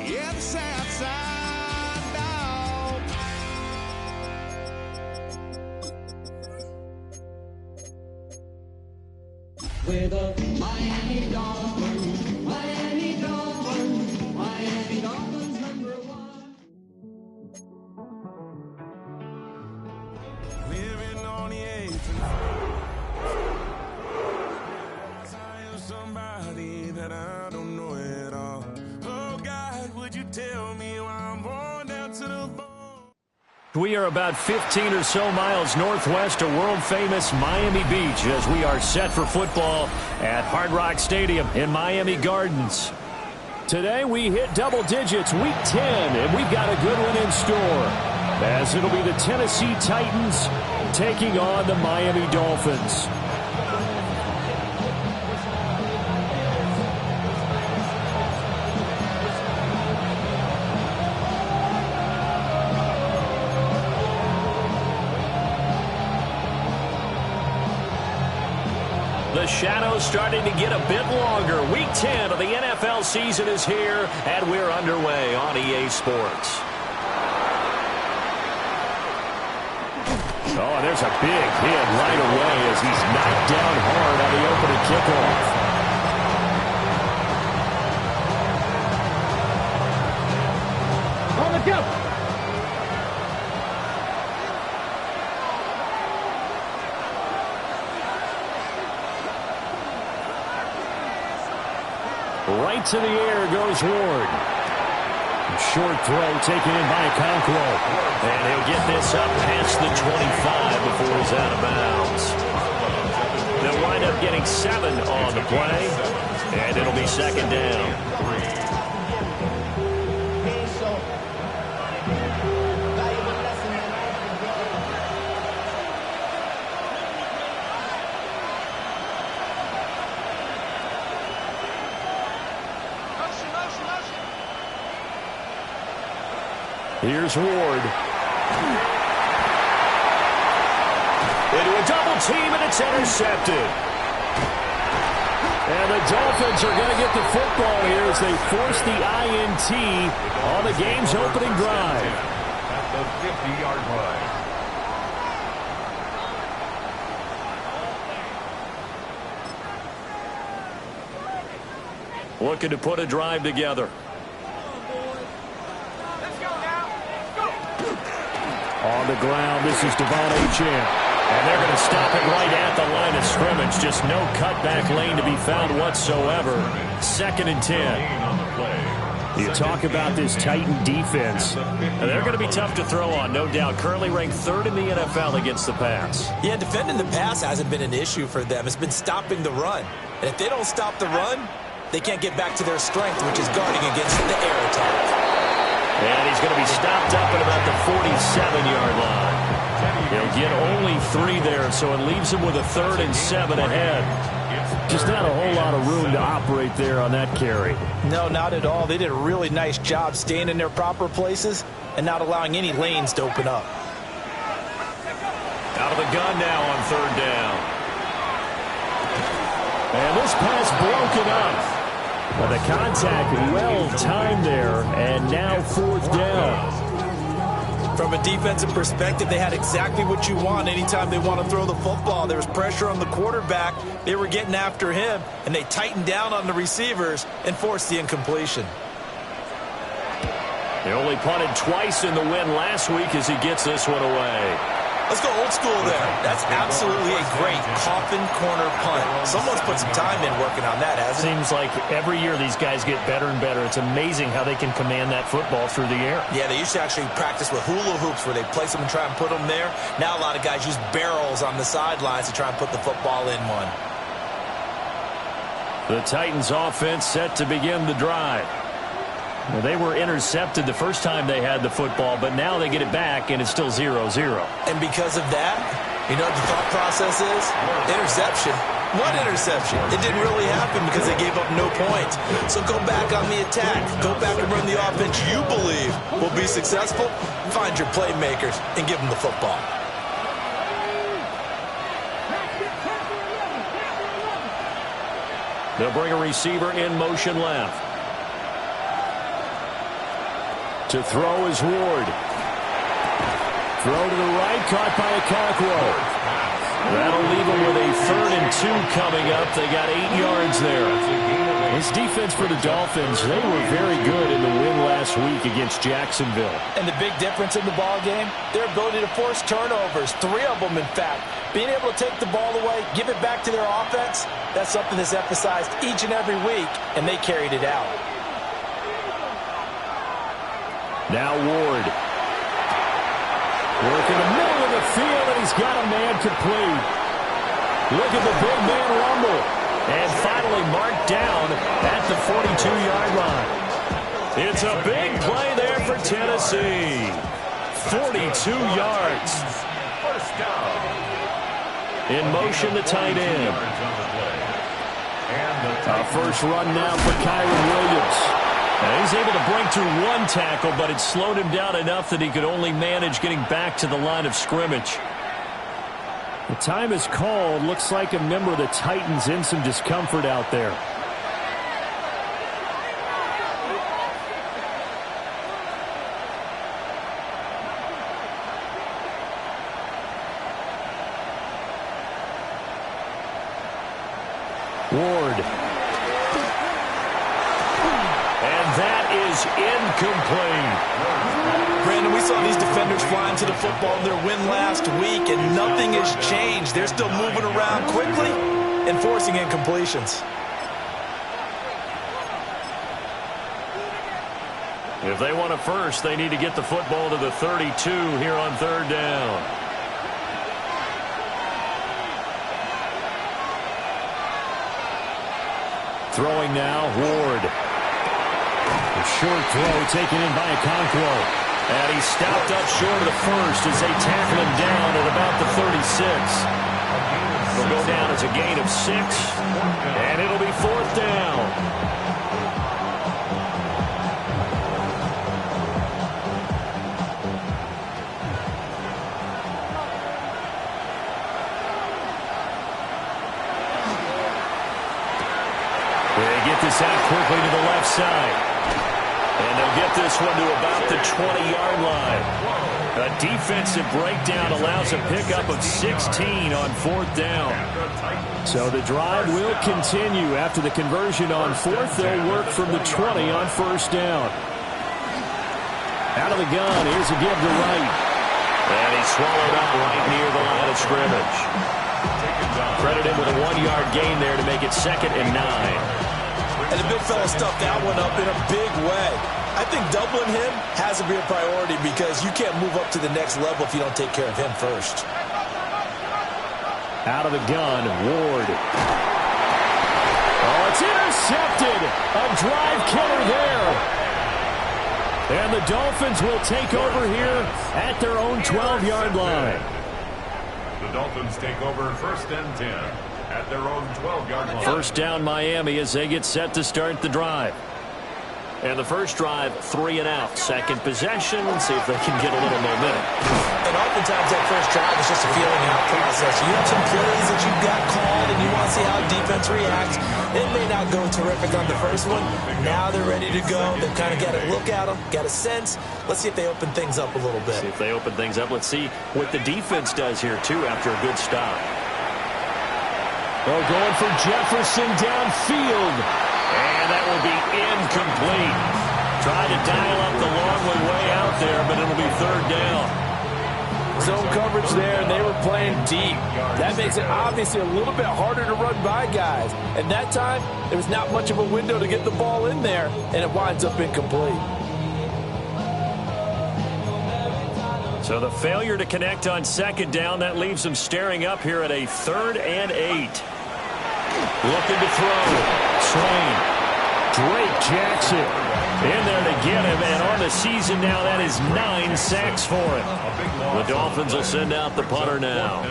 Yeah, the South Side Dog. We're the Miami Dolphins, Miami Dolphins, Miami Dolphins #1. Living on the edge. I am somebody that I don't know at all. Oh God, would you tell me why I'm born down to the bone? We are about 15 or so miles northwest of world-famous Miami Beach as we are set for football at Hard Rock Stadium in Miami Gardens. Today we hit double digits, week 10, and we've got a good one in store, as it'll be the Tennessee Titans taking on the Miami Dolphins. The shadow's starting to get a bit longer. Week 10 of the NFL season is here, and we're underway on EA Sports. Oh, there's a big hit right away as he's knocked down hard on the opening kickoff. On the go. Right to the air goes Ward. Short throw taken in by Okonkwo. And he'll get this up past the 25 before he's out of bounds. They'll wind up getting 7 on the play. And it'll be second down. Here's Ward. Into a double team, and it's intercepted. And the Dolphins are going to get the football here as they force the INT on the game's opening drive. At the 50-yard line. Looking to put a drive together. On the ground, this is Devon Achane. And they're going to stop it right at the line of scrimmage. Just no cutback lane to be found whatsoever. 2nd and 10. You talk about this Titan defense. And they're going to be tough to throw on, no doubt. Currently ranked 3rd in the NFL against the pass. Yeah, defending the pass hasn't been an issue for them. It's been stopping the run. And if they don't stop the run, they can't get back to their strength, which is guarding against the air attack. And he's going to be stopped up at about the 47-yard line. He'll get only 3 there, so it leaves him with a 3rd and 7 ahead. Just not a whole lot of room to operate there on that carry. No, not at all. They did a really nice job staying in their proper places and not allowing any lanes to open up. Out of the gun now on 3rd down. And this pass broken up. Well, the contact well-timed there, and now 4th down. From a defensive perspective, they had exactly what you want anytime they want to throw the football. There was pressure on the quarterback. They were getting after him, and they tightened down on the receivers and forced the incompletion. They only punted twice in the win last week as he gets this one away. Let's go old school there. That's absolutely a great coffin corner punt. Someone's put some time in working on that, hasn't it? Seems like every year these guys get better and better. It's amazing how they can command that football through the air. Yeah, they used to actually practice with hula hoops where they place them and try and put them there. Now a lot of guys use barrels on the sidelines to try and put the football in one. The Titans offense set to begin the drive. Well, they were intercepted the first time they had the football, but now they get it back, and it's still 0-0. And because of that, you know what the thought process is? Interception. What interception? It didn't really happen because they gave up no points. So go back on the attack. Go back and run the offense you believe will be successful. Find your playmakers and give them the football. They'll bring a receiver in motion left. To throw is Ward. Throw to the right, caught by Okonkwo. That'll leave them with a 3rd and 2 coming up. They got 8 yards there. This defense for the Dolphins, they were very good in the win last week against Jacksonville. And the big difference in the ball game, their ability to force turnovers, 3 of them in fact. Being able to take the ball away, give it back to their offense, that's something that's emphasized each and every week, and they carried it out. Now Ward. Work in the middle of the field, and he's got a man complete. Look at the big man rumble. And finally marked down at the 42-yard line. It's a big play there for Tennessee. 42 yards. First down. In motion, the tight end. A first run now for Kyren Williams. And he's able to break through 1 tackle, but it slowed him down enough that he could only manage getting back to the line of scrimmage. The time is called. Looks like a member of the Titans in some discomfort out there. Ward. And that is incomplete. Brandon, we saw these defenders flying to the football in their win last week, and nothing has changed. They're still moving around quickly and forcing incompletions. If they want a first, they need to get the football to the 32 here on 3rd down. Throwing now, Ward. A short throw taken in by Okonkwo. And he's stopped up short of the first as they tackle him down at about the 36. He'll go down as a gain of 6, and it'll be 4th down. They get this out quickly to the left side. And they'll get this one to about the 20-yard line. A defensive breakdown allows a pickup of 16 on 4th down. So the drive will continue. After the conversion on 4th, they'll work from the 20 on 1st down. Out of the gun, here's a give to Wright. And he's swallowed up right near the line of scrimmage. Credit him with a 1-yard gain there to make it 2nd and 9. And the big fella stuffed that one up in a big way. I think doubling him has to be a priority because you can't move up to the next level if you don't take care of him first. Out of the gun, Ward. Oh, it's intercepted. A drive killer there. And the Dolphins will take over here at their own 12-yard line. The Dolphins take over 1st and 10 at their own 12-yard line. 1st down Miami as they get set to start the drive. And the first drive, 3 and out. Second possession, see if they can get a little momentum. And oftentimes that first drive is just a feeling out process. You have some plays that you've got called and you want to see how defense reacts. It may not go terrific on the first one. Now they're ready to go. They've kind of got a look at them, got a sense. Let's see if they open things up a little bit. See if they open things up. Let's see what the defense does here, too, after a good stop. Oh, going for Jefferson downfield. And that will be incomplete. Tried to dial up the long way out there, but it'll be 3rd down. Zone coverage there, and they were playing deep. That makes it obviously a little bit harder to run by guys. And that time, there was not much of a window to get the ball in there, and it winds up incomplete. So the failure to connect on 2nd down, that leaves them staring up here at a 3rd and 8. Looking to throw. Swain. Drake Jackson in there to get him. And on the season now, that is 9 sacks for him. The Dolphins will send out the punter now.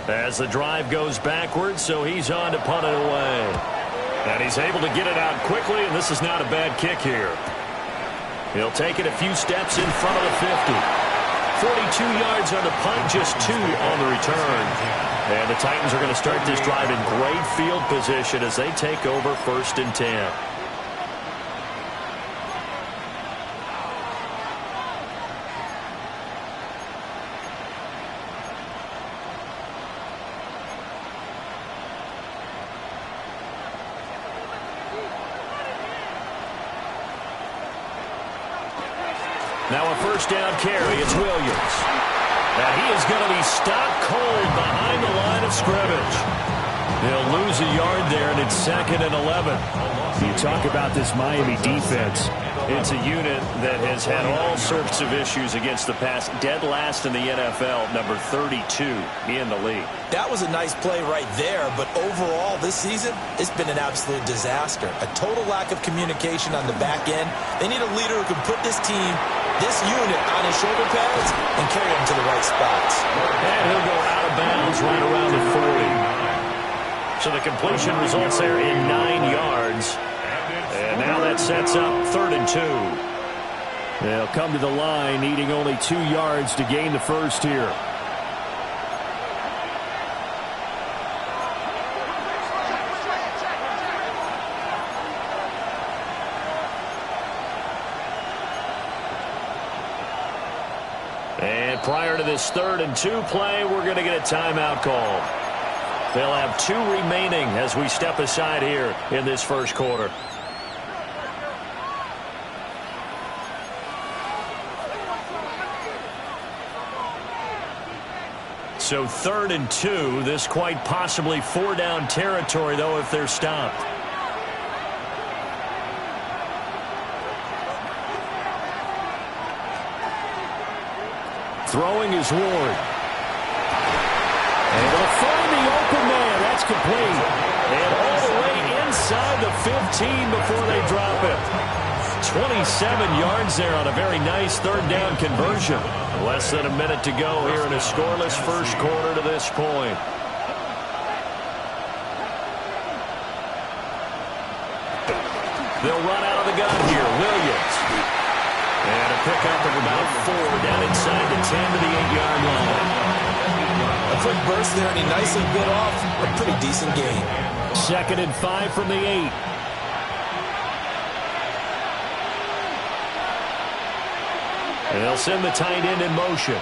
As the drive goes backwards, so he's on to punt it away. And he's able to get it out quickly, and this is not a bad kick here. He'll take it a few steps in front of the 50. 42 yards on the punt, just 2 on the return. And the Titans are going to start this drive in great field position as they take over 1st and 10. Now a first down carry. It's Williams. Now he is going to be stopped cold behind the line of scrimmage. They'll lose a yard there, and it's 2nd and 11. You talk about this Miami defense. It's a unit that has had all sorts of issues against the pass. Dead last in the NFL, number 32 in the league. That was a nice play right there, but overall this season, it's been an absolute disaster. A total lack of communication on the back end. They need a leader who can put this team, this unit, on his shoulder pads and carry them to the right spots. And he'll go out of bounds right around the 40. So the completion results there in 9 yards. And now that sets up 3rd and 2. They'll come to the line needing only 2 yards to gain the first here. And prior to this 3rd and 2 play, we're going to get a timeout call. They'll have 2 remaining as we step aside here in this first quarter. So 3rd and 2, this quite possibly 4-down territory, though, if they're stopped. Throwing is Ward. And they'll find the open man. That's complete. And all the way inside the 15 before they drop it. 27 yards there on a very nice 3rd down conversion. Less than a minute to go here in a scoreless first quarter to this point. They'll run out of the gun here. Williams. And a pickup of about 4 down inside the 10 to the 8-yard line. A quick burst there, and he nicely bit off a pretty decent gain. 2nd and 5 from the 8. And they'll send the tight end in motion.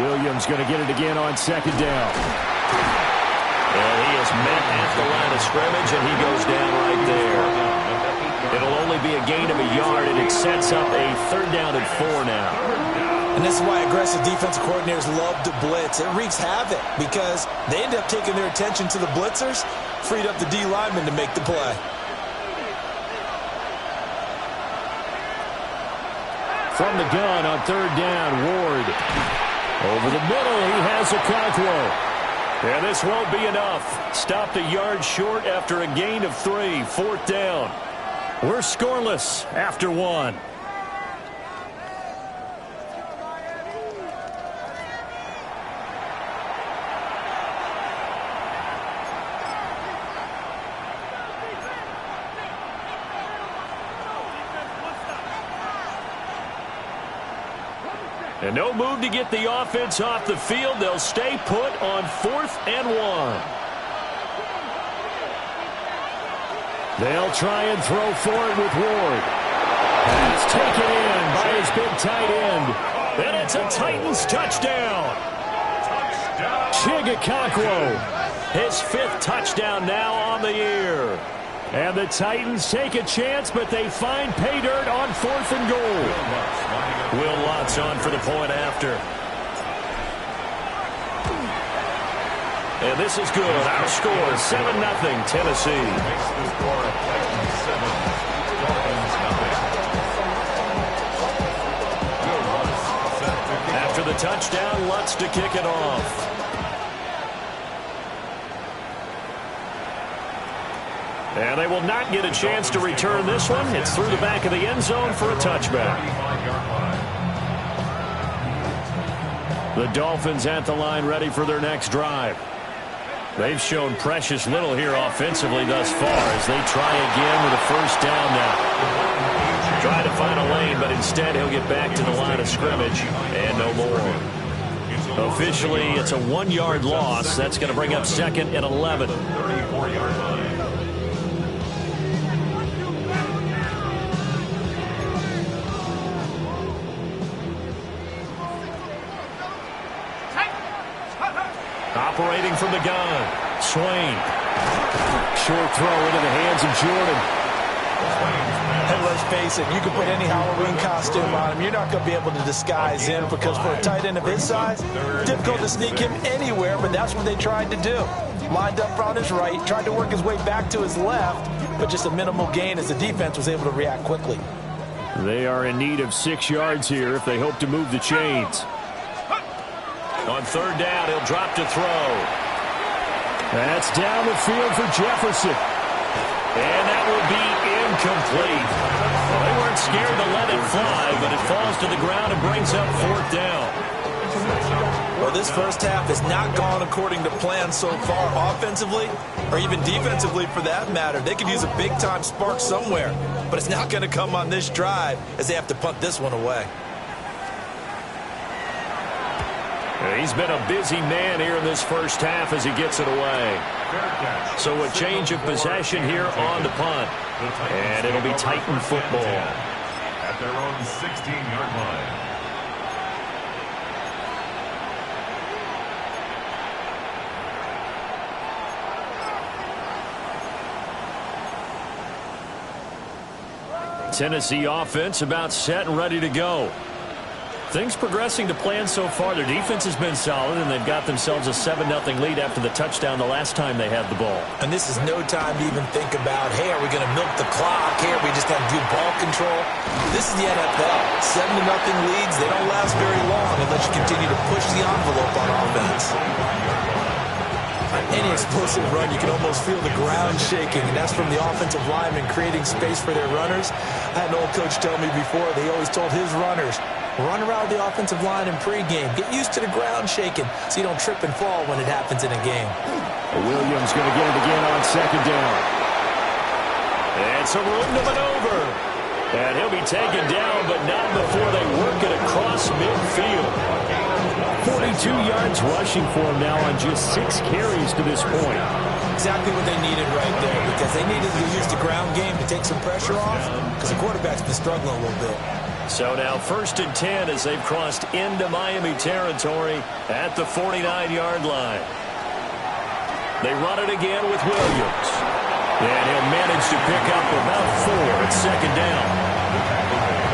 Williams going to get it again on 2nd down. And he is met at the line of scrimmage, and he goes down right there. It'll only be a gain of a yard, and it sets up a 3rd down and 4 now. And this is why aggressive defensive coordinators love to blitz. It wreaks havoc because they end up taking their attention to the blitzers, freed up the D lineman to make the play. From the gun on 3rd down, Ward. Over the middle, he has Okonkwo. And this won't be enough. Stopped a yard short after a gain of 3. 4th down. We're scoreless after 1. And no move to get the offense off the field. They'll stay put on 4th and 1. They'll try and throw for it with Ward. And it's taken in by his big tight end. And it's a Titans touchdown. Chig Okonkwo. His 5th touchdown now on the year. And the Titans take a chance, but they find pay dirt on 4th and goal. Will Lutz on for the point after. And this is good. Our score, 7-0 Tennessee. After the touchdown, Lutz to kick it off. And they will not get a chance to return this one. It's through the back of the end zone for a touchback. The Dolphins at the line ready for their next drive. They've shown precious little here offensively thus far as they try again with a first down now. Try to find a lane, but instead he'll get back to the line of scrimmage and no more. Officially, it's a 1-yard loss. That's going to bring up 2nd and 11. 34-yard line. Operating from the gun, Swain. Short throw into the hands of Jordan. And let's face it, you can put any Halloween costume on him. You're not going to be able to disguise him because for a tight end of his size, difficult to sneak him anywhere, but that's what they tried to do. Lined up on his right, tried to work his way back to his left, but just a minimal gain as the defense was able to react quickly. They are in need of 6 yards here if they hope to move the chains. On third down, he'll drop to throw. That's down the field for Jefferson. And that will be incomplete. Well, they weren't scared to let it fly, but it falls to the ground and brings up 4th down. Well, this first half has not gone according to plan so far, offensively or even defensively for that matter. They could use a big-time spark somewhere, but it's not going to come on this drive as they have to punt this one away. He's been a busy man here in this first half as he gets it away. So a change of possession here on the punt. And it'll be Titan football. At their own 16-yard line. Tennessee offense about set and ready to go. Things progressing to plan so far. Their defense has been solid, and they've got themselves a 7-0 lead after the touchdown the last time they had the ball. And this is no time to even think about, hey, are we going to milk the clock? Hey, are we just going to do ball control? This is the NFL. 7-0 leads, they don't last very long unless you continue to push the envelope on offense. On any explosive run, you can almost feel the ground shaking, and that's from the offensive linemen creating space for their runners. I had an old coach tell me before, they always told his runners, run around the offensive line in pregame. Get used to the ground shaking so you don't trip and fall when it happens in a game. Williams going to get it again on 2nd down. And some room to maneuver. And he'll be taken down, but not before they work it across midfield. 42 yards rushing for him now on just 6 carries to this point. Exactly what they needed right there, because they needed to use the ground game to take some pressure off because the quarterback's been struggling a little bit. So now 1st and 10 as they've crossed into Miami territory at the 49-yard line. They run it again with Williams. And he'll manage to pick up about 4 at 2nd down.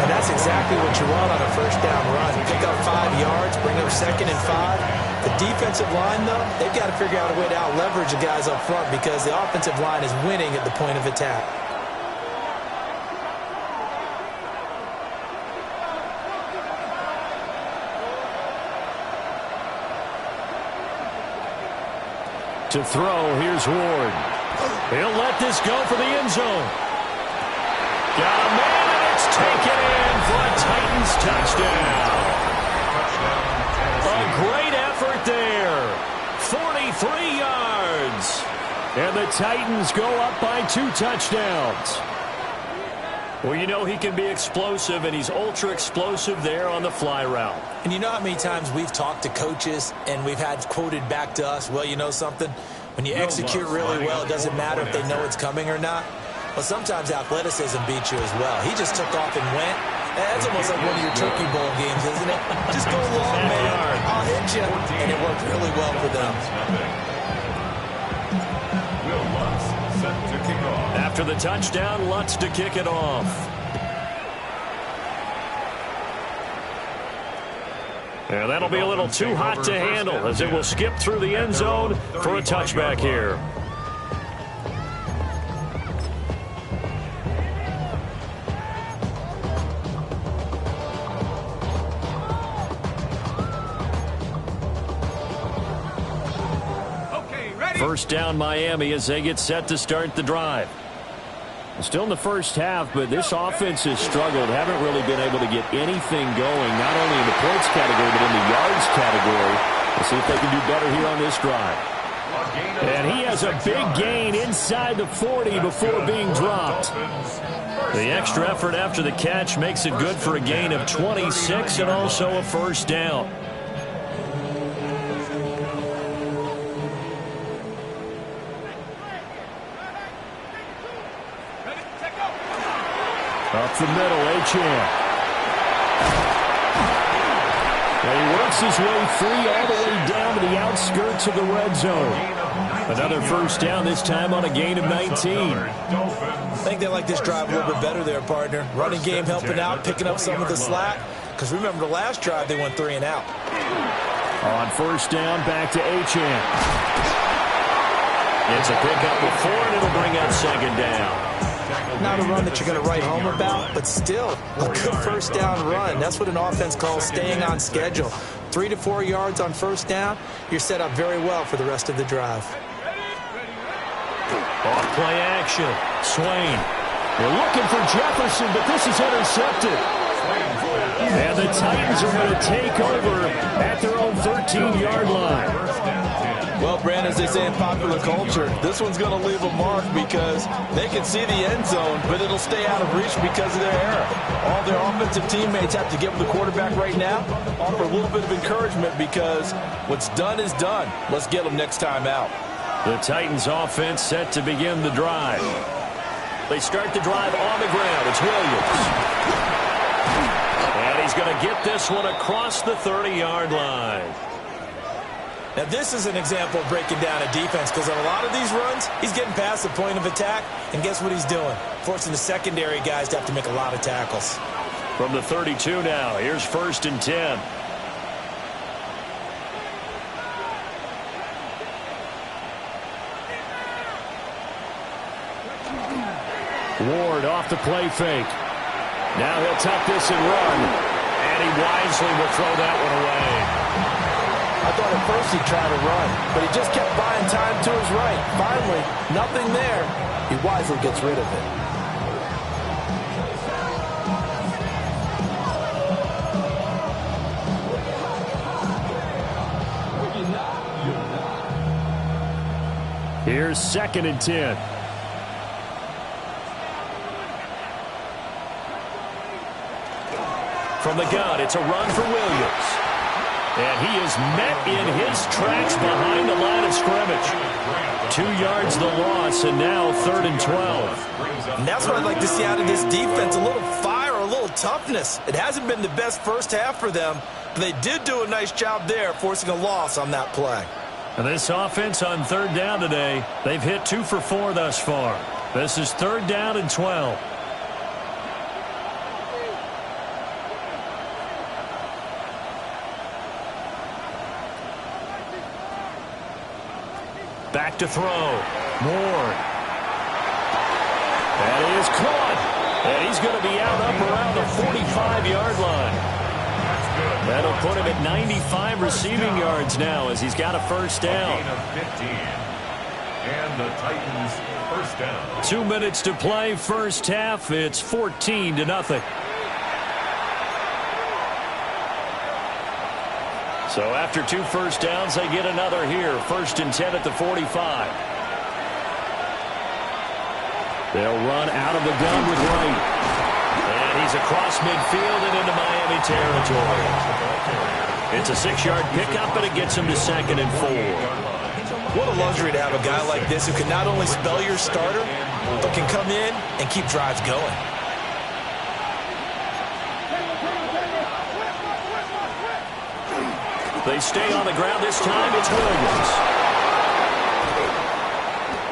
And that's exactly what you want on a first down run. Pick up 5 yards, bring up 2nd and 5. The defensive line, though, they've got to figure out a way to out-leverage the guys up front because the offensive line is winning at the point of attack. To throw, here's Ward. He'll let this go for the end zone. Got a man, and it's taken in for a Titans touchdown. A great effort there. 43 yards. And the Titans go up by 2 touchdowns. Well, you know he can be explosive, and he's ultra-explosive there on the fly route. And you know how many times we've talked to coaches and we've had quoted back to us, well, you know something? When you execute really well, it doesn't matter if they know it's coming or not. Well, sometimes athleticism beats you as well. He just took off and went. That's almost like one of your Turkey Bowl games, isn't it? Just go long, man. I'll hit you. And it worked really well for them. Will Lutz set to kick off. After the touchdown, Lutz to kick it off. And that'll be a little too hot to handle as it will skip through the end zone for a touchback here. First down Miami as they get set to start the drive. Still in the first half, but this offense has struggled. Haven't really been able to get anything going, not only in the points category, but in the yards category. We'll see if they can do better here on this drive. And he has a big gain inside the 40 before being dropped. The extra effort after the catch makes it good for a gain of 26 and also a first down. Up the middle, Achane. And he works his way free all the way down to the outskirts of the red zone. Another first down, this time on a gain of 19. I think they like this drive a little bit better there, partner. Running game helping out, picking up some of the slack. Because remember, the last drive, they went 3 and out. On first down, back to Achane. It's a pickup of 4, and it'll bring up second down. Not a run that you're going to write home about, but still a good first down run. That's what an offense calls staying on schedule. 3 to 4 yards on first down, you're set up very well for the rest of the drive. Off play action. Swain. They're looking for Jefferson, but this is intercepted. And the Titans are going to take over at their own 13-yard line. Well, Brandon, as they say in popular culture, this one's going to leave a mark because they can see the end zone, but it'll stay out of reach because of their error. All their offensive teammates have to give the quarterback right now, offer a little bit of encouragement because what's done is done. Let's get them next time out. The Titans offense set to begin the drive. They start the drive on the ground. It's Williams. And he's going to get this one across the 30-yard line. Now, this is an example of breaking down a defense because on a lot of these runs, he's getting past the point of attack, and guess what he's doing? Forcing the secondary guys to have to make a lot of tackles. From the 32 now, here's 1st and 10. Ward off the play fake. Now he'll tuck this and run. And he wisely will throw that one away. I thought at first he'd try to run, but he just kept buying time to his right. Finally, nothing there. He wisely gets rid of it. Here's 2nd and 10. From the gun, it's a run for Williams. And he is met in his tracks behind the line of scrimmage. 2 yards the loss, and now 3rd and 12. And that's what I'd like to see out of this defense, a little fire, a little toughness. It hasn't been the best first half for them, but they did do a nice job there, forcing a loss on that play. And this offense on 3rd down today, they've hit 2 for 4 thus far. This is 3rd down and 12. Back to throw. Ward. That is caught. And he's going to be out up around the 45-yard line. That'll put him at 95 receiving yards now as he's got a first down. And the Titans first down. 2 minutes to play, first half. It's 14-0. So after 2 first downs, they get another here. 1st and 10 at the 45. They'll run out of the gun with Wright. And he's across midfield and into Miami territory. It's a 6-yard pickup, but it gets him to 2nd and 4. What a luxury to have a guy like this who can not only spell your starter, but can come in and keep drives going. They stay on the ground this time. It's Williams.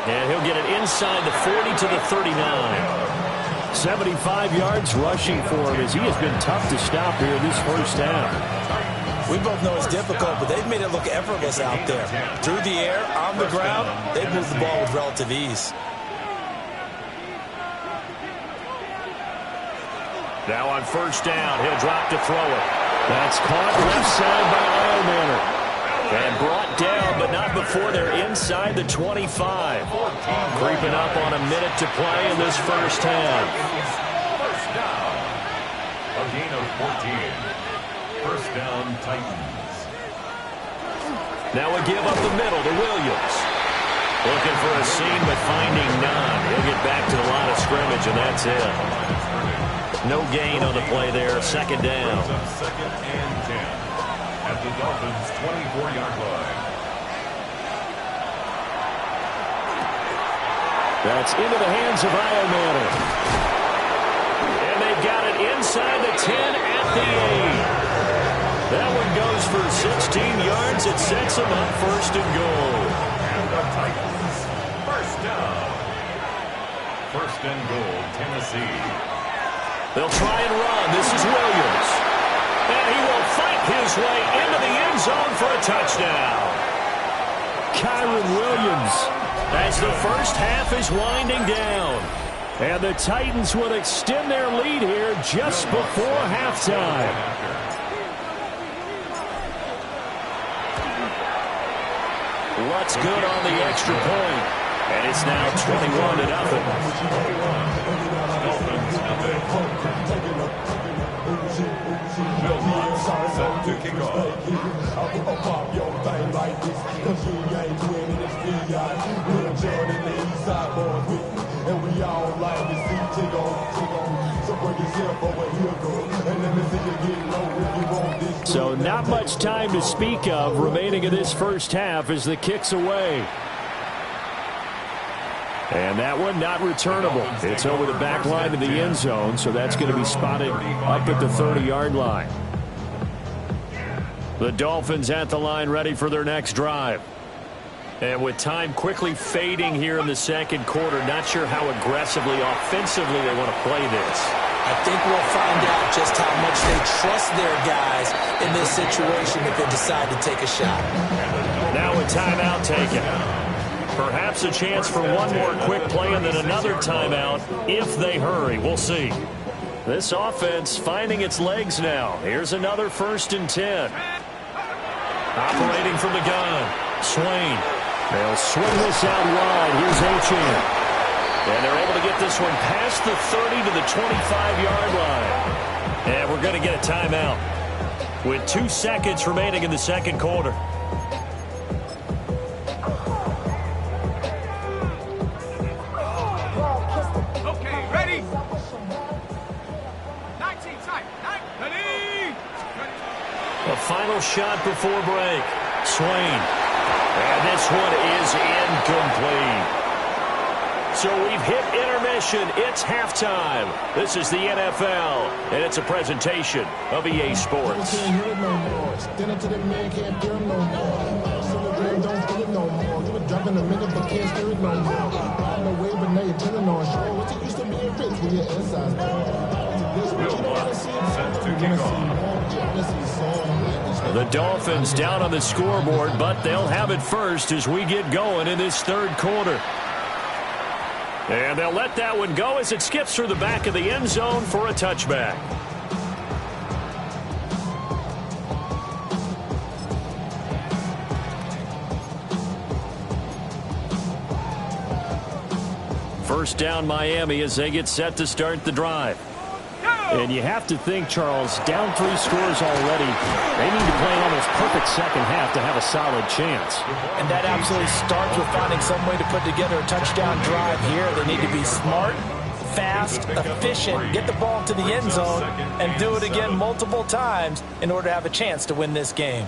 And he'll get it inside the 40 to the 39. 75 yards rushing for him as he has been tough to stop here this first down. We both know it's difficult, but they've made it look effortless out there. Through the air, on the ground, they've moved the ball with relative ease. Now on first down, he'll drop to throw it. That's caught left side by Eilmanor. And brought down, but not before they're inside the 25. Creeping up on a minute to play in this first half. First down. A gain of 14. First down, Titans. Now a give up the middle to Williams. Looking for a seam, but finding none. He'll get back to the line of scrimmage, and that's it. No gain on the play there. 2nd down. 2nd and 10 at the Dolphins' 24-yard line. That's into the hands of Eilmanor. And they've got it inside the 10 at the 8. That one goes for 16 yards. It sets them up first and goal. And the Titans, first down. First and goal, Tennessee. They'll try and run. This is Williams. And he will fight his way into the end zone for a touchdown. Kyren Williams, as the first half is winding down. And the Titans will extend their lead here just before halftime. What's good on the extra point? And it's now 21-0. Set to kick off. So not much time to speak of remaining in this first half as the kick's away. And that one not returnable. It's over the back line of the end zone, so that's going to be spotted up at the 30-yard line. The Dolphins at the line ready for their next drive. And with time quickly fading here in the second quarter, not sure how aggressively, offensively they want to play this. I think we'll find out just how much they trust their guys in this situation if they decide to take a shot. Now a timeout taken. Perhaps a chance for one more quick play and then another timeout if they hurry. We'll see. This offense finding its legs now. Here's another 1st and 10. Operating from the gun. Swain. They'll swing this out wide. Here's Achane. And they're able to get this one past the 30 to the 25-yard line. And we're going to get a timeout with 2 seconds remaining in the second quarter. Okay, ready? 19 tight. Ready? A final shot before break. Swain. And this one is incomplete. So we've hit intermission. It's halftime. This is the NFL, and it's a presentation of EA Sports. The Dolphins down on the scoreboard, but they'll have it first as we get going in this third quarter. And they'll let that one go as it skips through the back of the end zone for a touchback. First down Miami as they get set to start the drive. And you have to think, Charles, down 3 scores already. They need to play an almost perfect second half to have a solid chance. And that absolutely starts with finding some way to put together a touchdown drive here. They need to be smart, fast, efficient, get the ball to the end zone, and do it again multiple times in order to have a chance to win this game.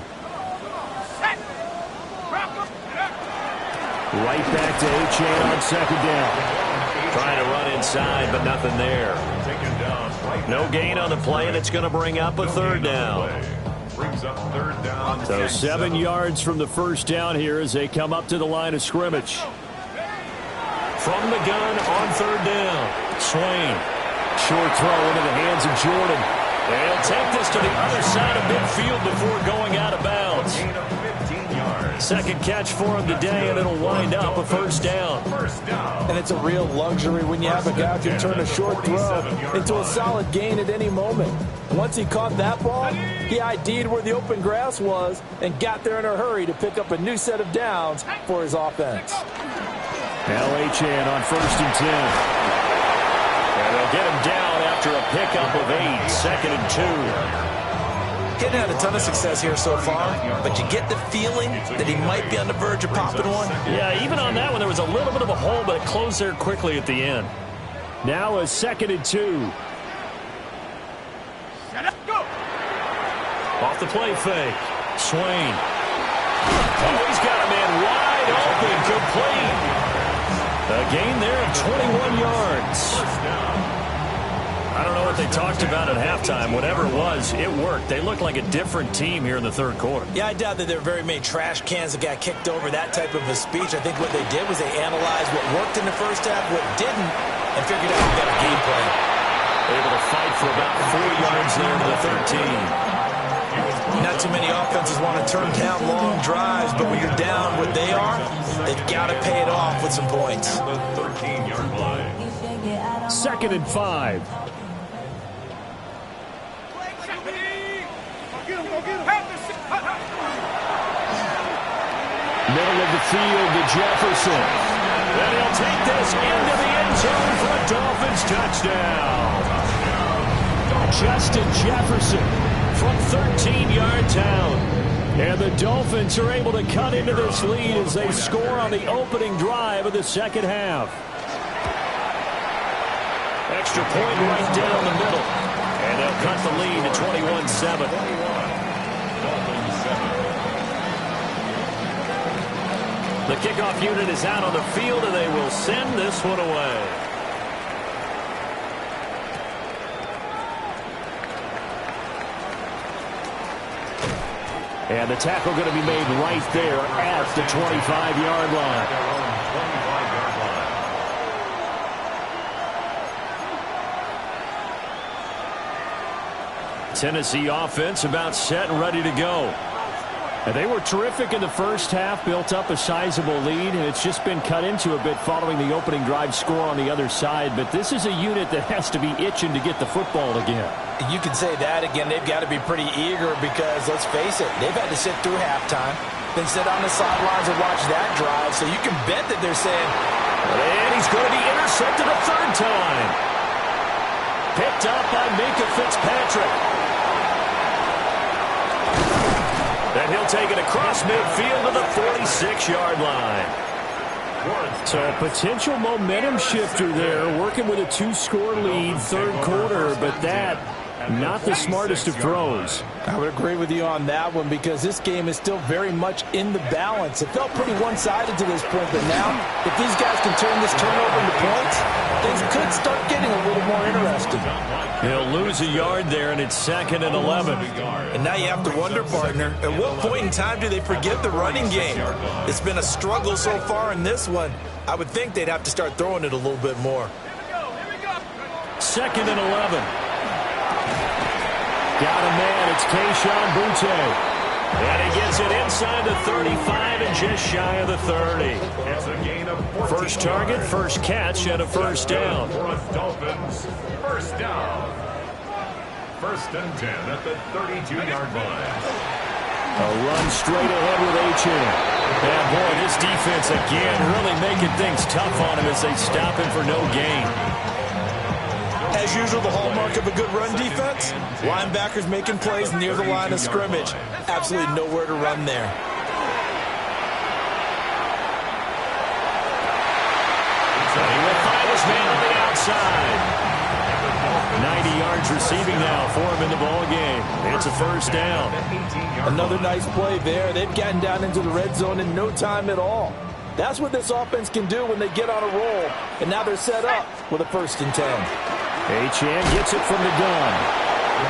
Right back to Achane on second down. Trying to run inside, but nothing there. No gain on the play, and it's going to bring up a third down. So 7 yards from the first down here as they come up to the line of scrimmage. From the gun on third down. Swain. Short throw into the hands of Jordan. They'll take this to the other side of midfield before going out of bounds. Second catch for him today, and it'll wind up a first down. And it's a real luxury when you have a guy who can turn a short throw into a solid gain at any moment. Once he caught that ball, he ID'd where the open grass was and got there in a hurry to pick up a new set of downs for his offense. Now Achane on 1st and 10. And they'll get him down after a pickup of 8, 2nd and 2. He hadn't had a ton of success here so far, but you get the feeling that he might be on the verge of popping one. Yeah, even on that one, there was a little bit of a hole, but it closed there quickly at the end. Now a 2nd and 2. Go. Off the play fake. Swain. Oh, he's got a man wide open, complete. A gain there of 21 yards. I don't know what they talked about at halftime. Whatever it was, it worked. They looked like a different team here in the third quarter. Yeah, I doubt that there were very many trash cans that got kicked over that type of a speech. I think what they did was they analyzed what worked in the first half, what didn't, and figured out a better game plan. Able to fight for about 4 yards there to the 13. Not too many offenses want to turn down long drives, but when you're down what they are, they've got to pay it off with some points. The 13-yard line. 2nd and 5. Middle of the field to Jefferson. And he'll take this into the end zone for a Dolphins touchdown. Justin Jefferson from 13 yards out. And the Dolphins are able to cut into this lead as they score on the opening drive of the second half. Extra point right down the middle. And they'll cut the lead to 21-7. The kickoff unit is out on the field, and they will send this one away. And the tackle going to be made right there at the 25-yard line. Tennessee offense about set and ready to go. And they were terrific in the first half, built up a sizable lead, and it's just been cut into a bit following the opening drive score on the other side. But this is a unit that has to be itching to get the football again. You can say that again. They've got to be pretty eager because, let's face it, they've had to sit through halftime, then sit on the sidelines and watch that drive. So you can bet that they're saying, and he's going to be intercepted a third time. Picked up by Minkah Fitzpatrick. And he'll take it across midfield to the 46-yard line. So a potential momentum shifter there, working with a 2-score lead, third quarter, but that, not the smartest of throws. I would agree with you on that one because this game is still very much in the balance. It felt pretty one-sided to this point, but now, if these guys can turn this turnover into points, things could start getting a little more interesting. He'll lose a yard there, and it's 2nd and 11. And now you have to wonder, partner, at what point in time do they forget the running game? It's been a struggle so far in this one. I would think they'd have to start throwing it a little bit more. 2nd and 11. Got a man, it's Kayshon Boutte. And he gets it inside the 35 and just shy of the 30. It's a gain of 14 First target, yards. first catch, and a first down. For a Dolphins, first down. 1st and 10 at the 32-yard line. A run straight ahead with Achane. And boy, this defense again really making things tough on him as they stop him for no gain. As usual, the hallmark of a good run defense, linebackers making plays near the line of scrimmage. Absolutely nowhere to run there. So he will find his man on the outside. 90 yards receiving now for him in the ball game. It's a first down. Another nice play there. They've gotten down into the red zone in no time at all. That's what this offense can do when they get on a roll. And now they're set up with a 1st and 10. Achane gets it from the gun.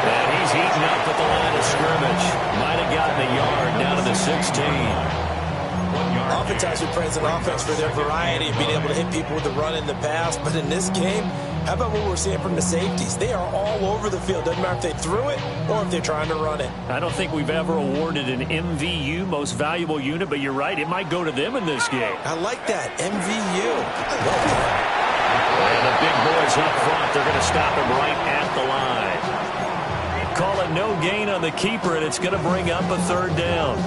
And he's heating up at the line of scrimmage. Might have gotten a yard down to the 16. Oftentimes we praise an offense for their variety of being able to hit people with the run in the pass. But in this game, how about what we're seeing from the safeties? They are all over the field. Doesn't matter if they threw it or if they're trying to run it. I don't think we've ever awarded an MVU, most valuable unit, but you're right, it might go to them in this game. I like that. MVU. Well done. And the big boys up front, they're going to stop him right at the line. Call it no gain on the keeper, and it's going to bring up a third down.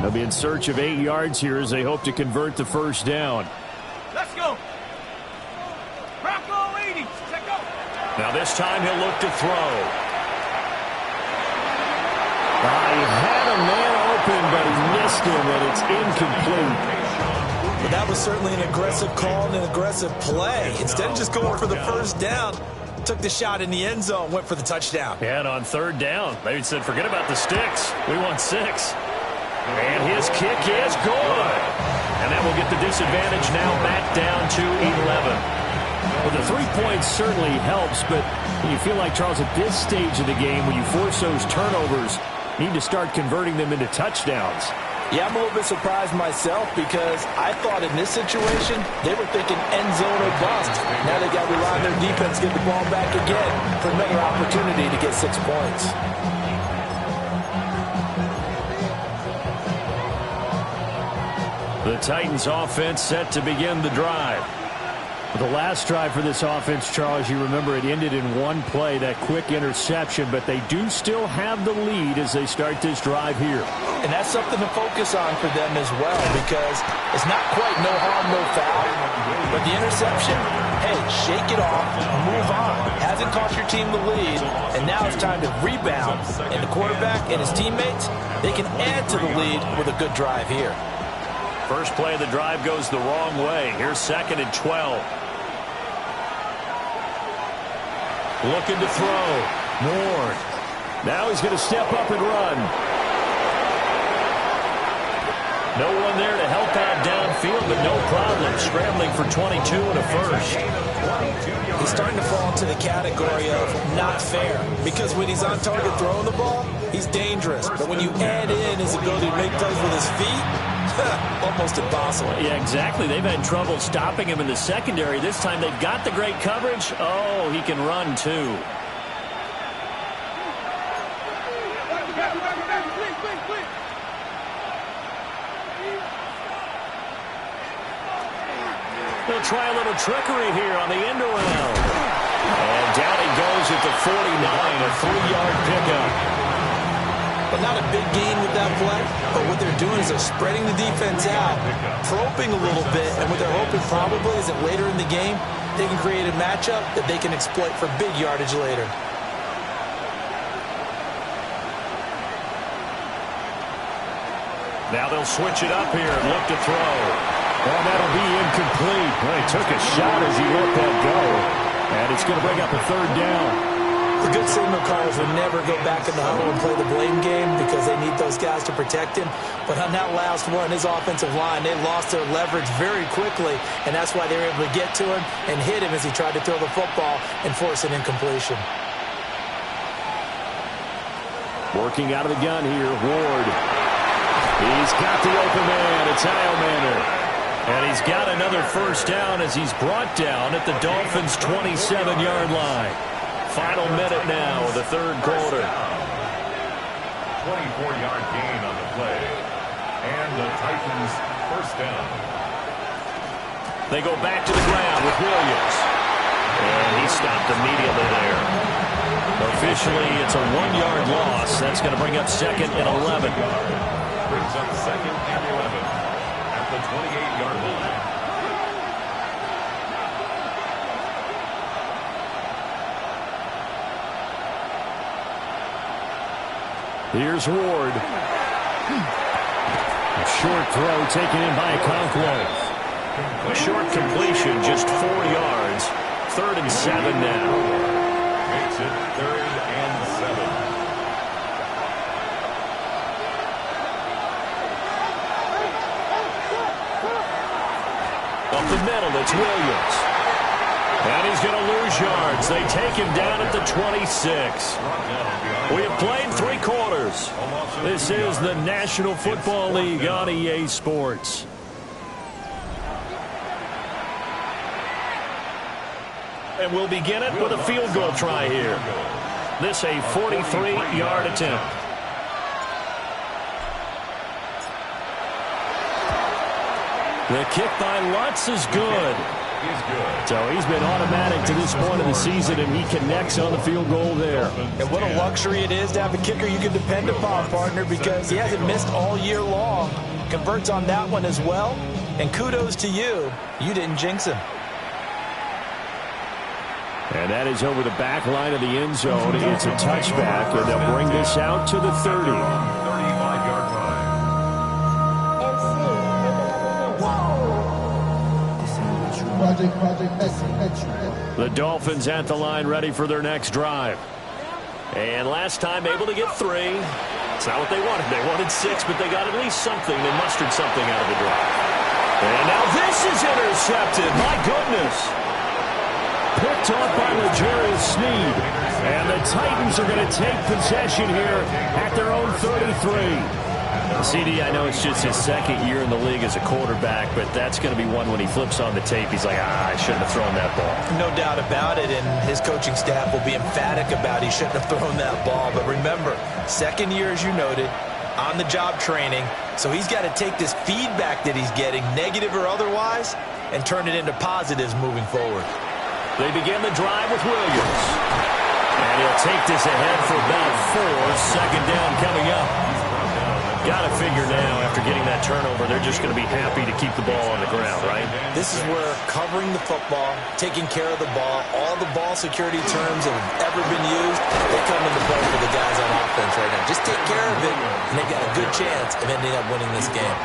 They'll be in search of 8 yards here as they hope to convert the first down. Let's go. Bronco 80. Check go. Now this time he'll look to throw. He had a man open, but he missed him, and it's incomplete. But that was certainly an aggressive call and an aggressive play. Instead of just going for the first down, took the shot in the end zone, went for the touchdown. And on third down, they said, forget about the sticks. We want 6. And his kick is good. And And that will get the disadvantage now back down to 11. Well, the 3 points certainly helps, but you feel like, Charles, at this stage of the game, when you force those turnovers, you need to start converting them into touchdowns. Yeah, I'm a little bit surprised myself because I thought in this situation they were thinking end zone or bust. Now they got to rely on their defense to get the ball back again for another opportunity to get 6 points. The Titans offense set to begin the drive. The last drive for this offense, Charles, you remember it ended in one play, that quick interception, but they do still have the lead as they start this drive here. And that's something to focus on for them as well, because it's not quite no harm, no foul, but the interception, hey, shake it off, move on. Hasn't cost your team the lead, and now it's time to rebound. And the quarterback and his teammates, they can add to the lead with a good drive here. First play of the drive goes the wrong way. Here's 2nd and 12. Looking to throw. Ward. Now he's going to step up and run. No one there to help out downfield, but no problem. Scrambling for 22 and a first. He's starting to fall into the category of not fair, because when he's on target throwing the ball, he's dangerous. But when you add in his ability to make plays with his feet, almost impossible. Yeah, exactly. They've had trouble stopping him in the secondary. This time they've got the great coverage. Oh, he can run too. They'll try a little trickery here on the end around. And down he goes at the 49, a 3-yard pickup. But not a big gain with that play. But what they're doing is they're spreading the defense out, probing a little bit, and what they're hoping probably is that later in the game, they can create a matchup that they can exploit for big yardage later. Now they'll switch it up here and look to throw. And that'll be incomplete. Well, he took a shot as he let that go. And it's going to bring up a 3rd down. The good signal callers will never go back in the huddle and play the blame game because they need those guys to protect him. But on that last one, his offensive line, they lost their leverage very quickly, and that's why they were able to get to him and hit him as he tried to throw the football and force an incompletion. Working out of the gun here, Ward. He's got the open man. It's Heilmann. And he's got another first down as he's brought down at the Dolphins' 27-yard line. Final minute now of the 3rd quarter. 24-yard gain on the play. And the Titans first down. They go back to the ground with Williams. And he stopped immediately there. Officially, it's a 1-yard loss. That's going to bring up 2nd and 11. Brings up 2nd and 11 at the 28-yard line. Here's Ward. A short throw taken in by Okonkwo. A short completion, just 4 yards. 3rd and 7 now. Makes it 3rd and 7. Up the middle, it's Williams. And he's going to lose yards. They take him down at the 26. We have played 3 quarters. This is the National Football League on EA Sports. And we'll begin it with a field goal try here. This a 43-yard attempt. The kick by Lutz is good. So he's been automatic to this point of the season, and he connects on the field goal there. And what a luxury it is to have a kicker you can depend upon, partner, because he hasn't missed all year long. Converts on that one as well. And kudos to you. You didn't jinx him. And that is over the back line of the end zone. It's a touchback, and they'll bring this out to the 30. 35-yard line. The Dolphins at the line ready for their next drive. And last time able to get 3. It's not what they wanted. They wanted 6, but they got at least something. They mustered something out of the drive. And now this is intercepted. My goodness. Picked off by L'Jarius Sneed. And the Titans are going to take possession here at their own 33. CD, I know it's just his second year in the league as a quarterback, but that's going to be one when he flips on the tape. He's like, I shouldn't have thrown that ball. No doubt about it, and his coaching staff will be emphatic about he shouldn't have thrown that ball. But remember, second year, as you noted, on-the-job training, so he's got to take this feedback that he's getting, negative or otherwise, and turn it into positives moving forward. They begin the drive with Williams. And he'll take this ahead for about 4. Second down coming up. Got to figure now, after getting that turnover, they're just going to be happy to keep the ball on the ground, right? This is where covering the football, taking care of the ball, all the ball security terms that have ever been used, they come into play for the guys on offense right now. Just take care of it, and they've got a good chance of ending up winning this game.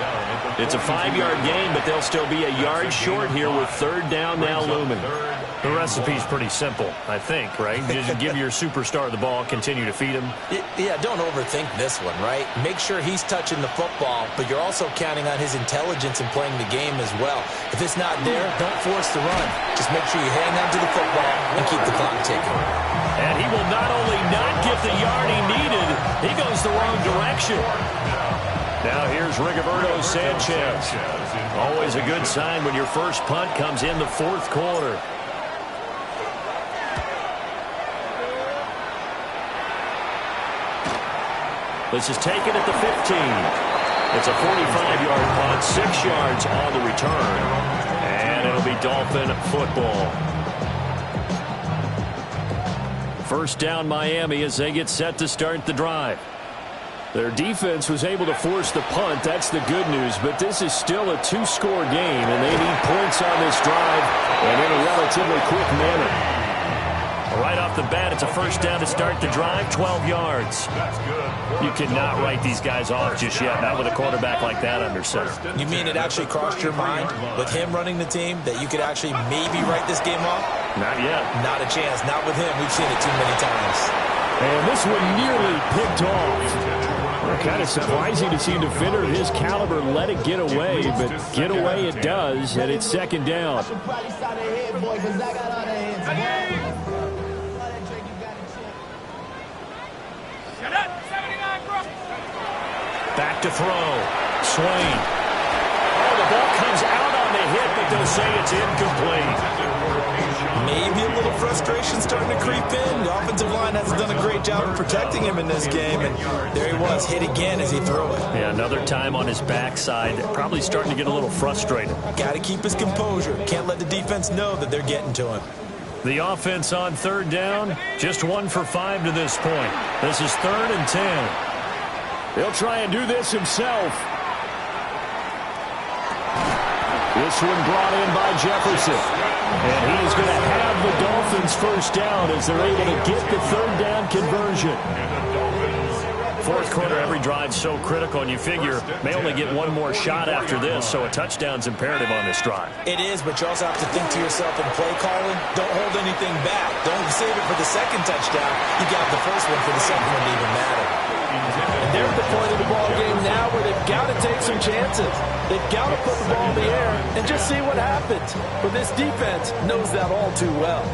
It's a 5-yard gain, but they'll still be a yard short here with third down now looming. The recipe's pretty simple, I think, right? Just give your superstar the ball, continue to feed him. Yeah, don't overthink this one, right? Make sure he's touching the football, but you're also counting on his intelligence in playing the game as well. If it's not there, don't force the run. Just make sure you hang on to the football and keep the clock ticking. And he will not only not get the yard he needed, he goes the wrong direction. Now here's Rigoberto Sanchez. Always a good sign when your first punt comes in the fourth quarter. This is taken at the 15. It's a 45-yard punt, 6 yards on the return. And it'll be Dolphin football. First down Miami as they get set to start the drive. Their defense was able to force the punt. That's the good news. But this is still a 2-score game, and they need points on this drive and in a relatively quick manner. Right off the bat, it's a first down to start the drive, 12 yards. You cannot write these guys off just yet, not with a quarterback like that under center. You mean it actually crossed your mind with him running the team that you could actually maybe write this game off? Not yet. Not a chance. Not with him. We've seen it too many times. And this one nearly picked off. Kind of surprising to see a defender of his caliber let it get away, but get away it does, and it's second down. Back to throw. Swain. Oh, the ball comes out on the hit, but they'll say it's incomplete. Maybe a little frustration starting to creep in. The offensive line hasn't done a great job of protecting him in this game, and there he was, hit again as he threw it. Yeah, another time on his backside. Probably starting to get a little frustrated. Got to keep his composure. Can't let the defense know that they're getting to him. The offense on third down, just 1 for 5 to this point. This is 3rd and 10. He'll try and do this himself. This one brought in by Jefferson. And he's going to have the Dolphins first down as they're able to get the third down conversion. Fourth quarter, every drive's so critical, and you figure may only get one more shot after this, so a touchdown's imperative on this drive. It is, but you also have to think to yourself in play calling, don't hold anything back. Don't save it for the second touchdown. You got the first one for the second one to even matter. And they're at the point of the ball game now where they've got to take some chances. They've got to put the ball in the air and just see what happens. But this defense knows that all too well.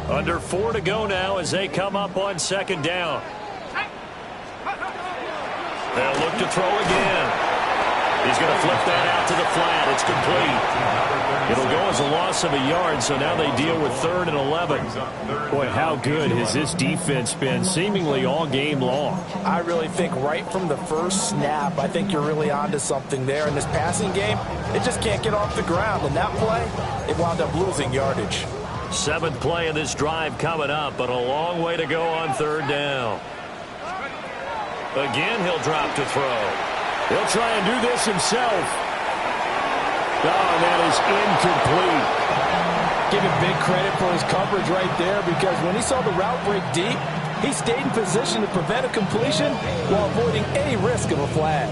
Under 4 to go now as they come up on second down. They'll look to throw again. He's going to flip that out to the flat. It's complete. It'll go as a loss of a yard, so now they deal with 3rd and 11. Boy, how good has this defense been seemingly all game long? I really think right from the first snap, I think you're really onto something there. In this passing game, it just can't get off the ground. And that play, it wound up losing yardage. 7th play of this drive coming up, but a long way to go on third down. Again, he'll drop to throw. He'll try and do this himself. Oh, that is incomplete. Give him big credit for his coverage right there, because when he saw the route break deep, he stayed in position to prevent a completion while avoiding any risk of a flag.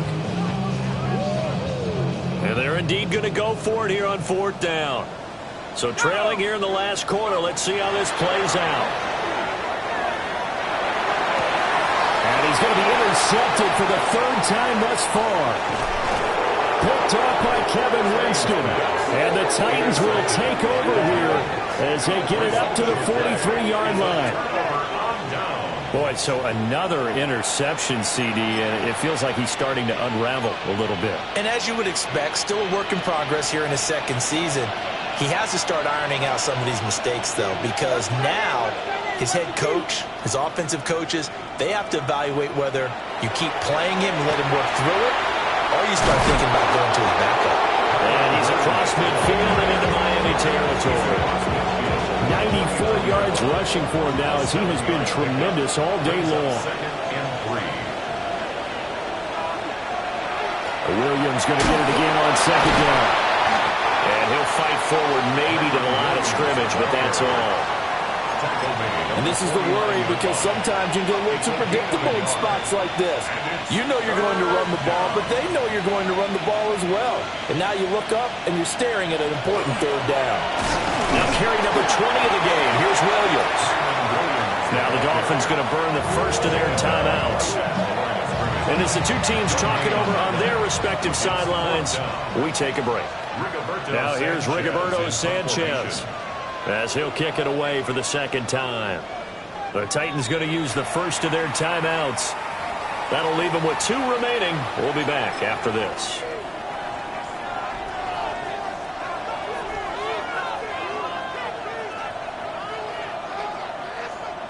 And they're indeed going to go for it here on 4th down. So trailing here in the last quarter, let's see how this plays out. And he's going to be intercepted for the 3rd time thus far. Picked off by Kevin Winston. And the Titans will take over here as they get it up to the 43-yard line. Boy, so another interception, CD, and it feels like he's starting to unravel a little bit. And as you would expect, still a work in progress here in his second season. He has to start ironing out some of these mistakes, though, because now his head coach, his offensive coaches, they have to evaluate whether you keep playing him and let him work through it, or you start thinking about going to his backup. And he's across midfield and into Miami territory. 94 yards rushing for him now as he has been tremendous all day long. Williams going to get it again on second down. And he'll fight forward maybe to the line of scrimmage, but that's all. And this is the worry because sometimes you get a little too predictable in spots like this. You know you're going to run the ball, but they know you're going to run the ball as well. And now you look up and you're staring at an important third down. Now carry number 20 of the game. Here's Williams. Now the Dolphins going to burn the first of their timeouts. And as the two teams talk it over on their respective sidelines, we take a break. Now here's Rigoberto Sanchez as he'll kick it away for the second time. The Titans going to use the first of their timeouts. That'll leave them with 2 remaining. We'll be back after this.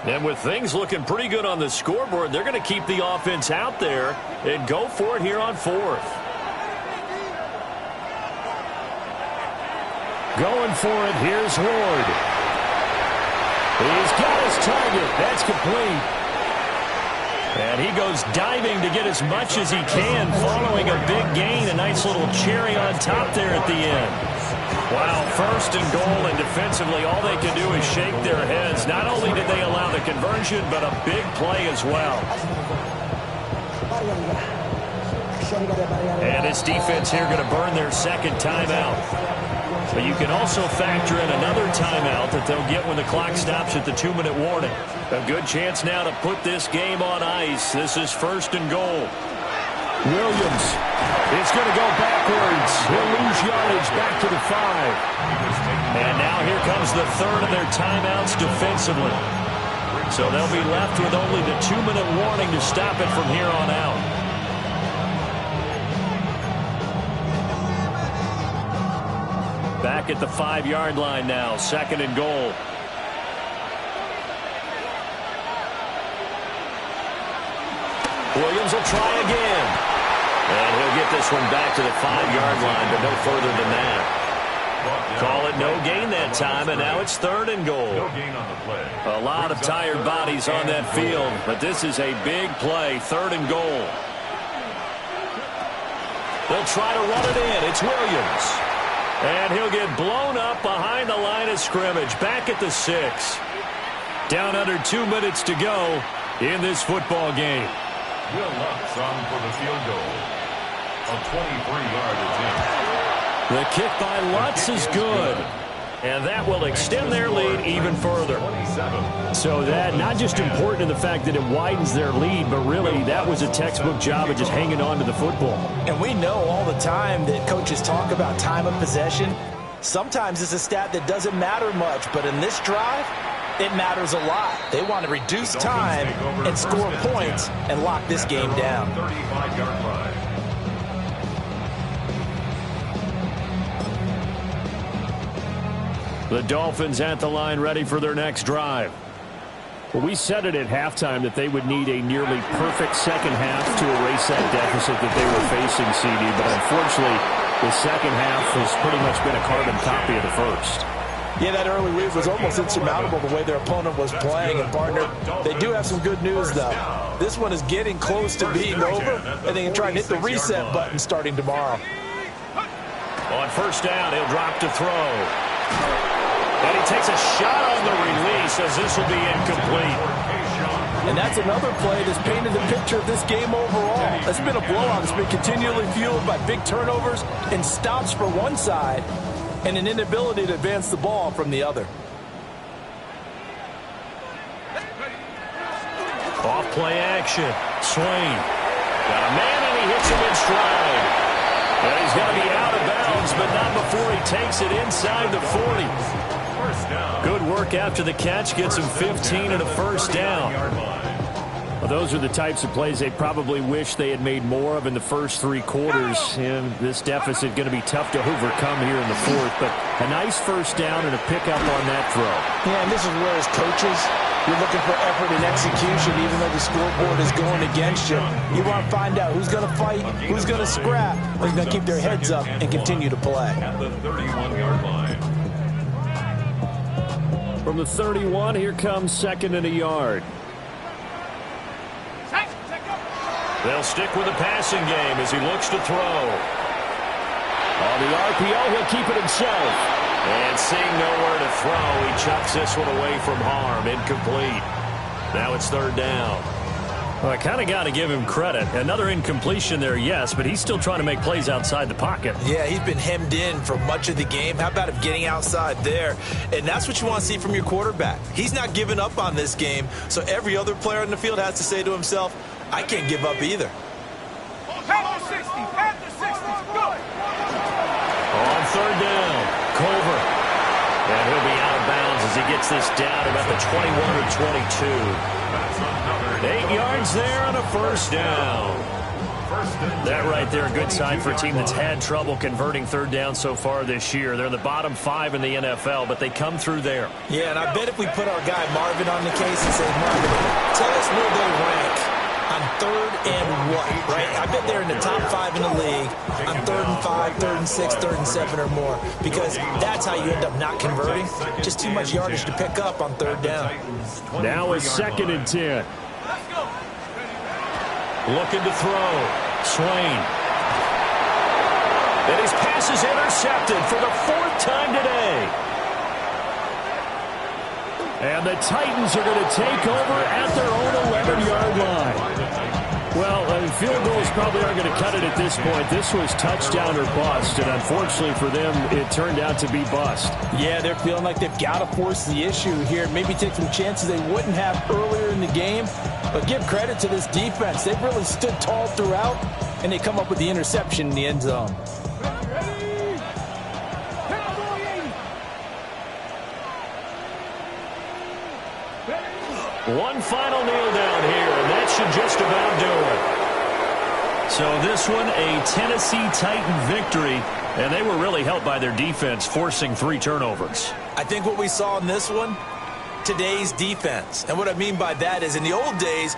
And with things looking pretty good on the scoreboard, they're going to keep the offense out there and go for it here on 4th. Going for it, here's Ward. He's got his target. That's complete. And he goes diving to get as much as he can, following a big gain. A nice little cherry on top there at the end. Wow, first and goal, and defensively all they can do is shake their heads. Not only did they allow the conversion, but a big play as well. And this defense here going to burn their second timeout. But you can also factor in another timeout that they'll get when the clock stops at the 2-minute warning. A good chance now to put this game on ice. This is first and goal. Williams. It's going to go backwards. He'll lose yardage back to the 5. And now here comes the third of their timeouts defensively. So they'll be left with only the 2-minute warning to stop it from here on out. Back at the 5-yard line now, second and goal. Williams will try again. And he'll get this one back to the 5-yard line, but no further than that. Call it no gain that time, and now it's third and goal. No gain on the play. A lot of tired bodies on that field, but this is a big play, third and goal. They'll try to run it in. It's Williams. And he'll get blown up behind the line of scrimmage, back at the 6. Down under 2 minutes to go in this football game. Will Lutz on for the field goal. A 23-yard attempt. The kick by Lutz is good. And that will extend their lead even further. So that, not just important in the fact that it widens their lead, but really that was a textbook job of just hanging on to the football. And we know all the time that coaches talk about time of possession. Sometimes it's a stat that doesn't matter much, but in this drive, it matters a lot. They want to reduce time and score points and lock this game down. 35-yard line. The Dolphins at the line ready for their next drive. Well, we said it at halftime that they would need a nearly perfect second half to erase that deficit that they were facing, CD, but unfortunately the second half has pretty much been a carbon copy of the first. Yeah, that early lead was almost insurmountable the way their opponent was playing. And, partner, they do have some good news, though. This one is getting close to being over, and they can try and hit the reset button starting tomorrow. On first down, he'll drop to throw. And he takes a shot on the release as this will be incomplete. And that's another play that's painted the picture of this game overall. It's been a blowout. It's been continually fueled by big turnovers and stops for one side and an inability to advance the ball from the other. Off play action. Swain. Got a man and he hits him in stride. And he's going to be out of bounds, but not before he takes it inside the 40. Good work after the catch. Gets him 15 and a first down. Well, those are the types of plays they probably wish they had made more of in the first 3 quarters. And this deficit going to be tough to overcome here in the 4th. But a nice first down and a pickup on that throw. Yeah, and this is where as coaches, you're looking for effort and execution even though the scoreboard is going against you. You want to find out who's going to fight, who's going to scrap, who's going to keep their heads up and continue to play. At the 31-yard line. From the 31, here comes 2nd and a yard. They'll stick with the passing game as he looks to throw. On the RPO, he'll keep it himself. And seeing nowhere to throw, he chucks this one away from harm. Incomplete. Now it's 3rd down. Well, I kind of got to give him credit. Another incompletion there, yes, but he's still trying to make plays outside the pocket. Yeah, he's been hemmed in for much of the game. How about him getting outside there? And that's what you want to see from your quarterback. He's not giving up on this game, so every other player in the field has to say to himself, I can't give up either. Panther 60, Panther 60, go! On 3rd down, Culver. And he'll be out of bounds as he gets this down about the 21 or 22. 8 yards there on a first down. That right there, a good sign for a team that's had trouble converting 3rd down so far this year. They're in the bottom 5 in the NFL, but they come through there. Yeah, and I bet if we put our guy Marvin on the case and say, Marvin, tell us where they rank on 3rd and what, right? I bet they're in the top 5 in the league on 3rd and 5, 3rd and 6, 3rd and 7 or more, because that's how you end up not converting. Just too much yardage to pick up on 3rd down. Now it's 2nd and 10. Looking to throw. Swain. And his pass is intercepted for the 4th time today. And the Titans are going to take over at their own 11-yard line. Well, field goals probably aren't going to cut it at this point. This was touchdown or bust, and unfortunately for them, it turned out to be bust. Yeah, they're feeling like they've got to force the issue here. Maybe take some chances they wouldn't have earlier in the game. But give credit to this defense. They've really stood tall throughout, and they come up with the interception in the end zone. One final kneel down here, and that should just about do it. So this one, a Tennessee Titan victory, and they were really helped by their defense, forcing 3 turnovers. I think what we saw in this one, today's defense. And what I mean by that is in the old days,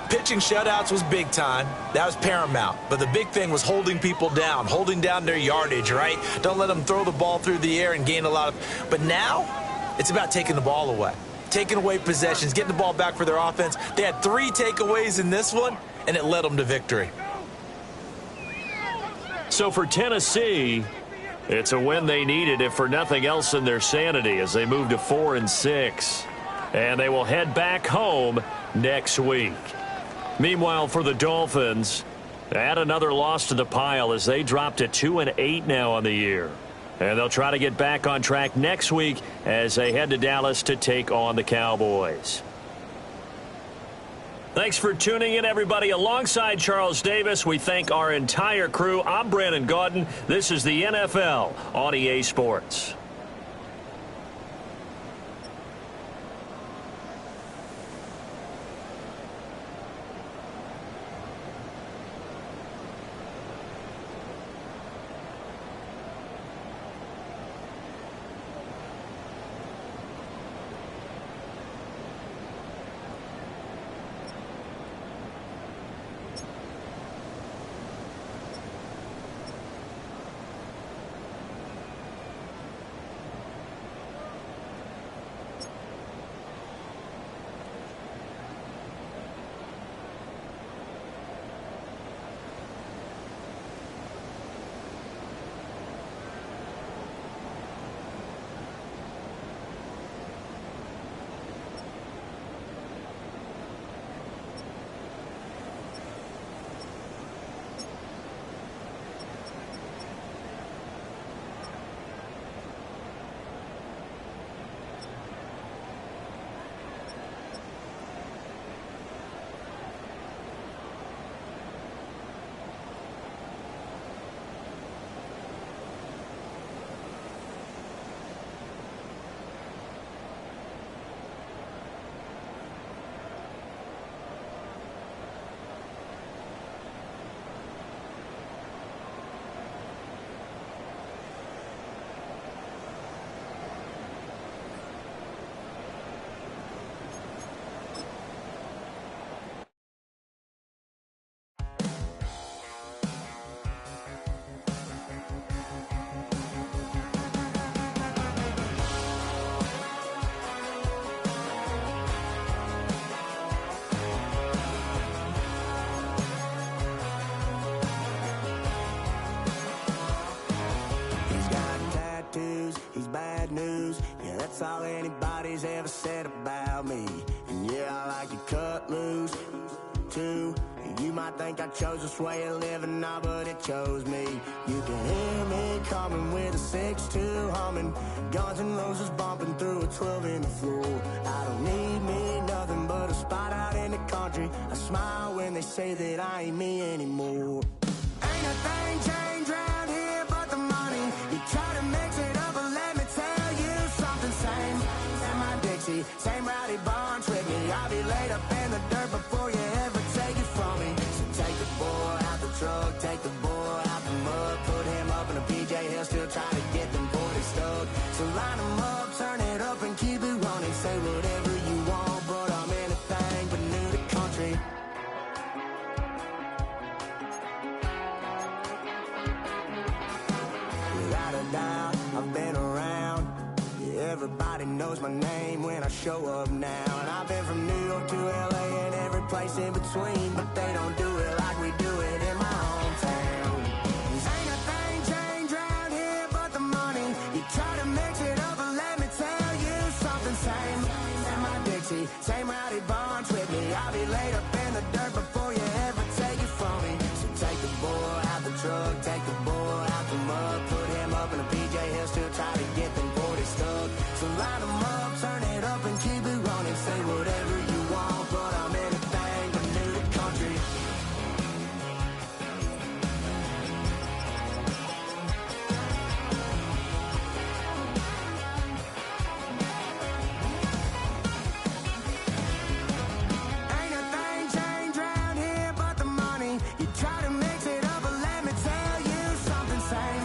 pitching shutouts was big time. That was paramount. But the big thing was holding people down, holding down their yardage, right? Don't let them throw the ball through the air and gain a lot of... But now, it's about taking the ball away. Taking away possessions, getting the ball back for their offense. They had 3 takeaways in this one, and it led them to victory. So for Tennessee, it's a win they needed, if for nothing else in their sanity, as they move to 4-6. And they will head back home next week. Meanwhile, for the Dolphins, add another loss to the pile as they drop to 2-8 now on the year. And they'll try to get back on track next week as they head to Dallas to take on the Cowboys. Thanks for tuning in, everybody. Alongside Charles Davis, we thank our entire crew. I'm Brandon Gaudin. This is the NFL on EA Sports. that's all anybody's ever said about me. And yeah, I like to cut loose, too. You might think I chose this way of living now, but it chose me. You can hear me coming with a 6-2 humming, Guns N' Roses bumping through a 12 in the floor. I don't need me nothing but a spot out in the country. I smile when they say that I ain't me anymore. Ain't a thing changed round here but the money. You try to mix it up, but let me tell you something. Same in my Dixie, same rowdy bunch with me. I'll be laid up in the dirt before you ever take it from me. So take the boy out the truck, take the boy out the mud, put him up in a PJ, he'll still try to get them 40 stuck. So line him up, turn it up and keep it running. Say whatever you want, but I'm anything but new to country. Without a doubt, I've been around. Yeah, everybody knows my name when I show up now. And I've been from New York to LA and every place in between, but they don't do it like we do it in my hometown. Ain't a thing changed round here but the money. You try to mix it up, but let me tell you something. Same in my Dixie, same rowdy bunch with me. I'll be laid up in the dirt before you ever take it from me. So take the boy out the truck, take the boy out the mud, put him up in a PJ, he'll still try to get them 40 stuck. So line him up, turn it up and keep it running. Say whatever you want, but I'm anything but new to country. Ain't a thing changed round here but the money. You try to mix it up, but let me tell you something. Same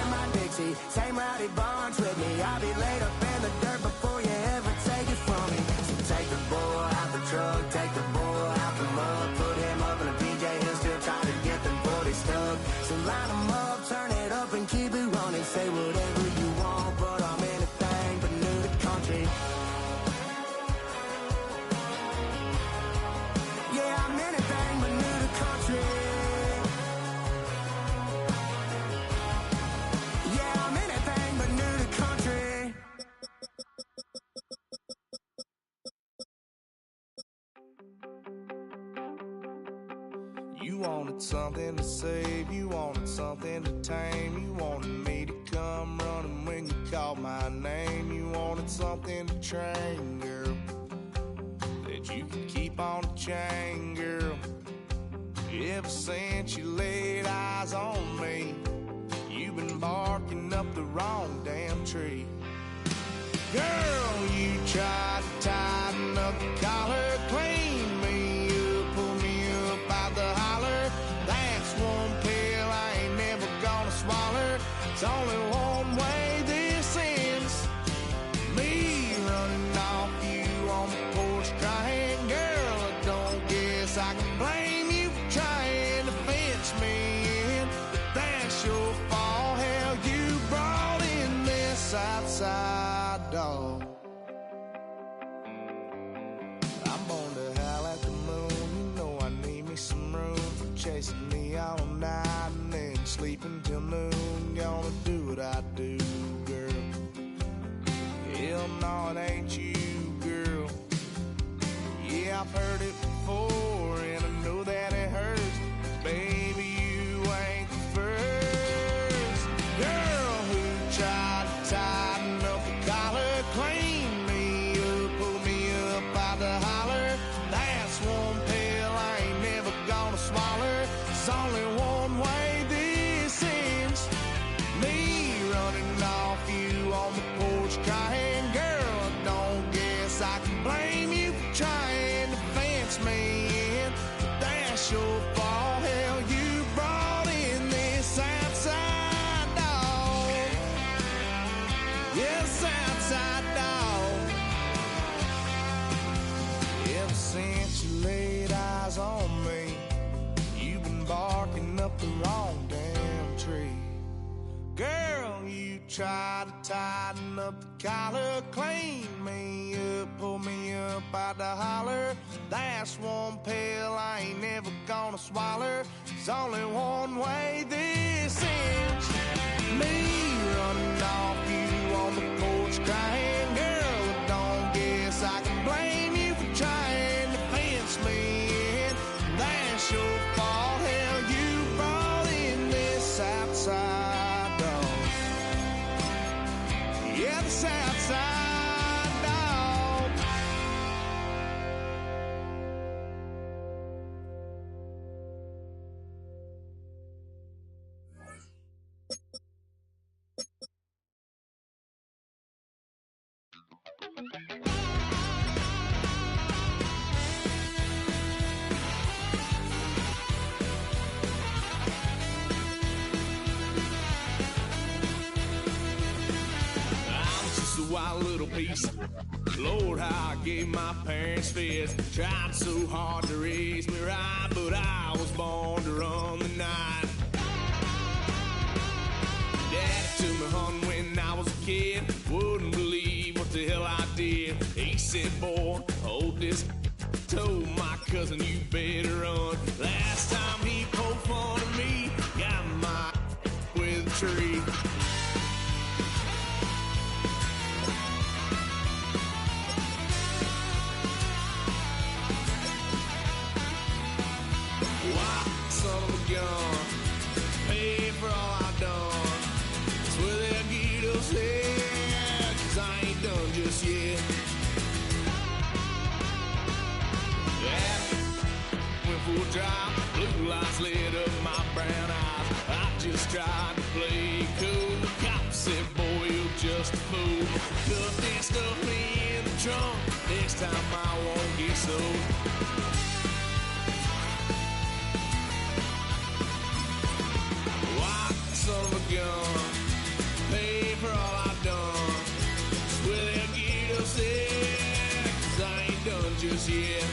in my Dixie, same rowdy bunch with me. I'll be laid up in the dirt before you ever take it from me. So take the boy out the truck, take the boy out the mud, put him up in a PJ, he'll still try to get them 40 stuck. So line him up, turn it up and keep it running. Say whatever you want, but I'm anything but new to country. Yeah, I'm anything but new to country. Yeah, I'm anything but new to country. You wanted something to save, you wanted something to tame. You wanted me to come running when you called my name. You wanted something to train, girl, that you could keep on the chain, girl. Ever since you laid eyes on me, you've been barking up the wrong damn tree. Girl, you tried to tighten up the collar, clean me up, pull me up out the holler. That's one pill I ain't never gonna swallow. It's only one way this ends. Me running off you on the porch crying. Girl, I don't guess I can blame you for trying to fence me in, but that's your fault. Hell, you brought in this outside dog. I'm born to howl at the moon. You know I need me some room for chasing me all night and then sleeping till noon. Gonna do what I do, girl. Hell no, it ain't you, girl. Yeah, I've heard it before and I know that it hurts. Baby, you ain't the first girl who tried to tighten up the collar, clean me up, pull me up out the holler. That's one pill I ain't never gonna swallow. There's only one way this ends. Me running off you on the porch crying. Girl, I don't guess I can blame you for trying to fence me in, but that's your fault. Hell, you brought in this outside dog. Yes, outside dog. Ever since you laid eyes on me, you've been barking up the wrong damn tree. Girl, you tried to tighten up the collar, clean me up, pull me up out the holler. That's one pill I ain't never gonna swallow. There's only one way this ends. Me running off you on the porch crying. Girl, the south side, dog. Wild little piece. Lord, how I gave my parents fits. Tried so hard to raise me right, but I was born to run the night. Daddy took me hunting when I was a kid. Wouldn't believe what the hell I did. He said, boy, hold this. Told my cousin, you better run. Last time he poked fun of me, got my with a tree. Son of a gun, pay for all I done. Swear they'll get us here, 'cause I ain't done just yet. Yeah, went for a drive, blue lights lit up my brown eyes. I just tried to play cool. Cop said, boy, you're just a fool. Cut that stuff me in the trunk. Next time I won't get so. Son of a gun, pay for all I've done. Well, they'll get us there, 'cause I ain't done just yet.